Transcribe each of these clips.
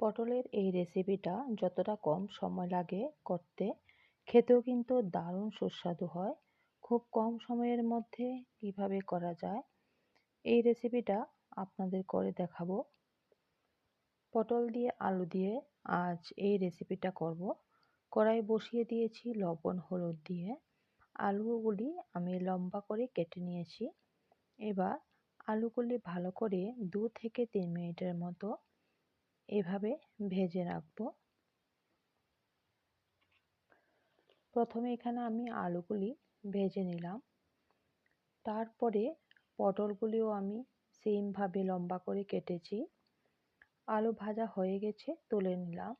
পটলের এই রেসিপিটা যতটা কম সময় লাগে করতে, খেতেও কিন্তু দারুণ সুস্বাদু হয়। খুব কম সময়ের মধ্যে কিভাবে করা যায় এই রেসিপিটা আপনাদের করে দেখাবো। পটল দিয়ে আলু দিয়ে আজ এই রেসিপিটা করব। কড়াই বসিয়ে দিয়েছি লবণ হলুদ দিয়ে। আলুগুলি আমি লম্বা করে কেটে নিয়েছি। এবার আলুগুলি ভালো করে 2 থেকে 3 মিনিটের মতো এভাবে ভেজে রাখবো। প্রথমে এখানে আমি আলুগুলি ভেজে নিলাম। তারপরে পটলগুলিও আমি সেমভাবে লম্বা করে কেটেছি। আলু ভাজা হয়ে গেছে, তুলে নিলাম।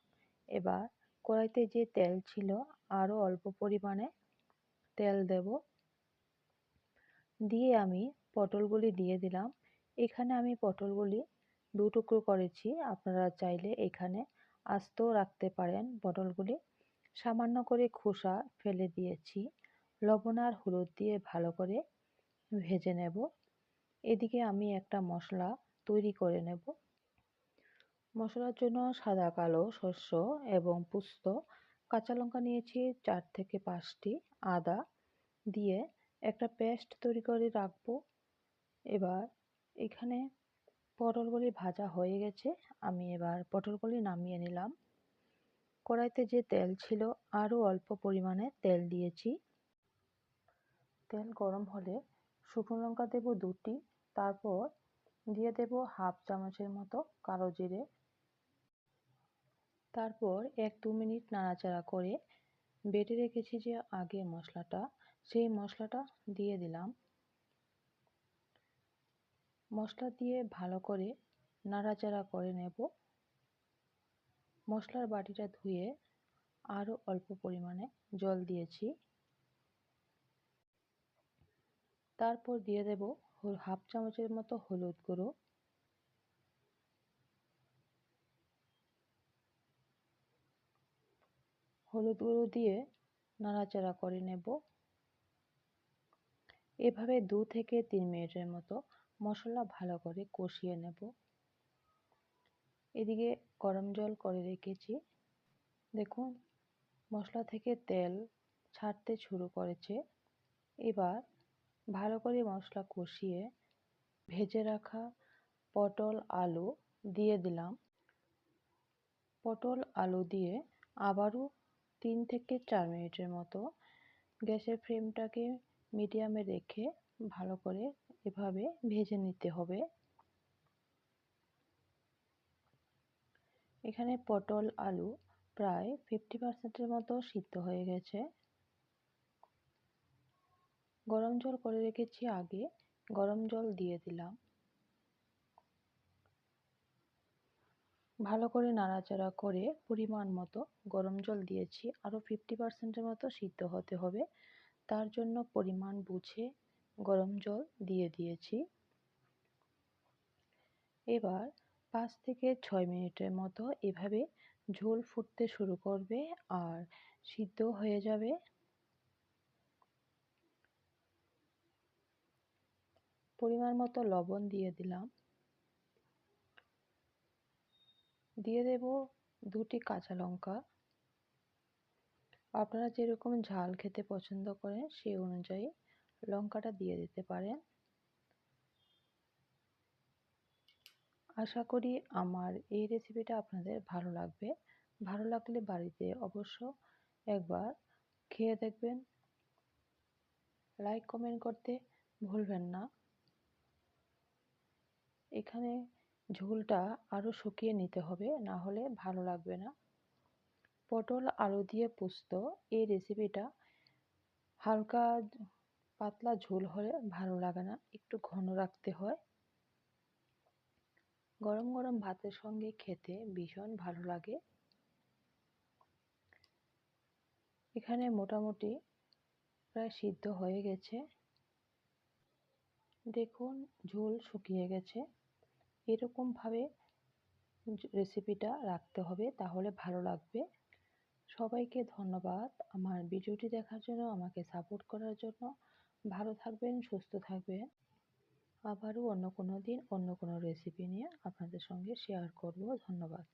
এবার কড়াইতে যে তেল ছিল আরও অল্প পরিমাণে তেল দেব। দিয়ে আমি পটলগুলি দিয়ে দিলাম। এখানে আমি পটলগুলি 2 টুকরো করেছি। আপনারা চাইলে এখানে আস্তেও রাখতে পারেন পটলগুলি। সামান্য করে খোসা ফেলে দিয়েছি। লবণ আর হলুদ দিয়ে ভালো করে ভেজে নেব। এদিকে আমি একটা মশলা তৈরি করে নেব। মশলার জন্য সাদা কালো শস্য এবং পোস্ত, কাঁচা লঙ্কা নিয়েছি 4 থেকে 5টি, আদা দিয়ে একটা পেস্ট তৈরি করে রাখবো। এবার এখানে পটলগুলি ভাজা হয়ে গেছে, আমি এবার পটলগুলি নামিয়ে নিলাম। কড়াইতে যে তেল ছিল আরও অল্প পরিমাণে তেল দিয়েছি। তেল গরম হলে শুকনো লঙ্কা দেব 2টি, তারপর দিয়ে দেব হাফ চামচের মতো কালো জিরে। তারপর 1-2 মিনিট নাড়াচাড়া করে বেটে রেখেছি যে আগে মশলাটা, সেই মশলাটা দিয়ে দিলাম। মশলা দিয়ে ভালো করে নাড়াচাড়া করে নেব। মশলার বাটিটা ধুয়ে আরও অল্প পরিমাণে জল দিয়েছি। তারপর দিয়ে দেব হাফ চামচের মতো হলুদ গুঁড়ো। হলুদ গুঁড়ো দিয়ে নাড়াচাড়া করে নেব। এভাবে 2 থেকে 3 মিনিটের মতো মশলা ভালো করে কষিয়ে নেব। এদিকে গরম জল করে রেখেছি। দেখুন মশলা থেকে তেল ছাড়তে শুরু করেছে। এবার ভালো করে মশলা কষিয়ে ভেজে রাখা পটল আলু দিয়ে দিলাম। পটল আলু দিয়ে আবারও 3 থেকে 4 মিনিটের মতো গ্যাসের ফ্লেমটাকে মিডিয়ামে রেখে ভালো করে এভাবে ভেজে নিতে হবে। এখানে পটল আলু প্রায় 50% মতো সিদ্ধ হয়ে গেছে। গরম জল করে রেখেছি আগে, গরম জল দিয়ে দিলাম। ভালো করে নাড়াচাড়া করে পরিমাণ মতো গরম জল দিয়েছি। আরও 50% মতো সিদ্ধ হতে হবে, তার জন্য পরিমাণ বুঝে গরম জল দিয়ে দিয়েছি। এবার 5 থেকে 6 মিনিটের মতো এভাবে ঝোল ফুটতে শুরু করবে আর সিদ্ধ হয়ে যাবে। পরিমাণ মতো লবণ দিয়ে দিলাম। দিয়ে দেব 2টি কাঁচা লঙ্কা। আপনারা যেরকম ঝাল খেতে পছন্দ করেন সেই অনুযায়ী লঙ্কাটা দিয়ে দিতে পারেন। আশা করি আমার এই রেসিপিটা আপনাদের ভালো লাগবে। ভালো লাগলে বাড়িতে অবশ্য একবার খেয়ে দেখবেন। লাইক কমেন্ট করতে ভুলবেন না। এখানে ঝোলটা আরও শুকিয়ে নিতে হবে, না হলে ভালো লাগবে না। পটল আলু দিয়ে পোস্ত এই রেসিপিটা হালকা পাতলা ঝোল হলে ভালো লাগে না, একটু ঘন রাখতে হয়। গরম গরম ভাতের সঙ্গে খেতে ভীষণ ভালো লাগে। এখানে মোটামুটি প্রায় সিদ্ধ হয়ে গেছে। দেখুন ঝোল শুকিয়ে গেছে। এরকমভাবে রেসিপিটা রাখতে হবে, তাহলে ভালো লাগবে। সবাইকে ধন্যবাদ আমার ভিডিওটি দেখার জন্য, আমাকে সাপোর্ট করার জন্য। ভালো থাকবেন, সুস্থ থাকবেন। আবারও অন্য কোনো দিন অন্য কোনো রেসিপি নিয়ে আপনাদের সঙ্গে শেয়ার করব। ধন্যবাদ।